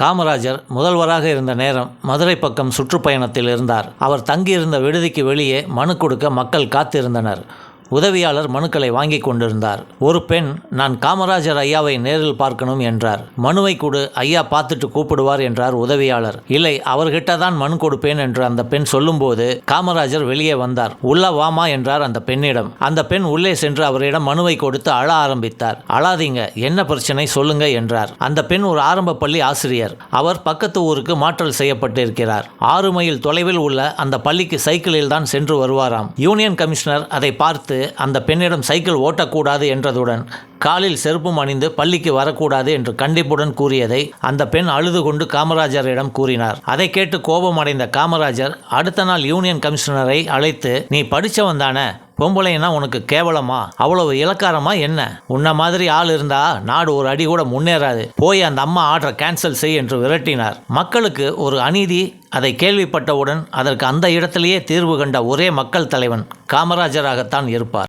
காமராஜர் முதல்வராக இருந்த நேரம் மதுரை பக்கம் சுற்றுப்பயணத்தில் இருந்தார். அவர் தங்கியிருந்த விடுதிக்கு வெளியே மனு கொடுக்க மக்கள் காத்திருந்தனர். உதவியாளர் மனுக்களை வாங்கி கொண்டிருந்தார். ஒரு பெண், நான் காமராஜர் ஐயாவை நேரில் பார்க்கணும் என்றார். மனுவை கொடு, ஐயா பார்த்துட்டு கூப்பிடுவார் என்றார் உதவியாளர். இல்லை, அவர்கிட்ட தான் மனு கொடுப்பேன் என்று அந்த பெண் சொல்லும்போது காமராஜர் வெளியே வந்தார். உள்ள வாமா என்றார் அந்த பெண்ணிடம். அந்த பெண் உள்ளே சென்று அவரிடம் மனுவை கொடுத்து அழ ஆரம்பித்தார். அழாதீங்க, என்ன பிரச்சனை சொல்லுங்க என்றார். அந்த பெண் ஒரு ஆரம்ப பள்ளி ஆசிரியர். அவர் பக்கத்து ஊருக்கு மாற்றல் செய்யப்பட்டிருக்கிறார். 6 மைல் தொலைவில் உள்ள அந்த பள்ளிக்கு சைக்கிளில் தான் சென்று வருவாராம். யூனியன் கமிஷனர் அதை பார்த்து அந்த பெண்ணிடம் சைக்கிள் ஓட்டக்கூடாது என்றதுடன் காலில் செருப்பும் அணிந்து பள்ளிக்கு வரக்கூடாது என்று கண்டிப்புடன் கூறியதை அந்த பெண் அழுது கொண்டு காமராஜரிடம் கூறினார். அதை கேட்டு கோபமடைந்த காமராஜர் அடுத்த நாள் யூனியன் கமிஷனரை அழைத்து, நீ படித்தவன் தானே, பொம்பளைன்னா உனக்கு கேவலமா, அவ்வளவு இலக்காரமா என்ன, உன்ன மாதிரி ஆள் இருந்தா நாடு ஒரு அடி கூட முன்னேறாது, போய் அந்த அம்மா ஆர்டரை கேன்சல் செய் என்று விரட்டினார். மக்களுக்கு ஒரு அநீதி, அதை கேள்விப்பட்டவுடன் அதற்கு அந்த இடத்திலேயே தீர்வு கண்ட ஒரே மக்கள் தலைவன் காமராஜராகத்தான் இருப்பார்.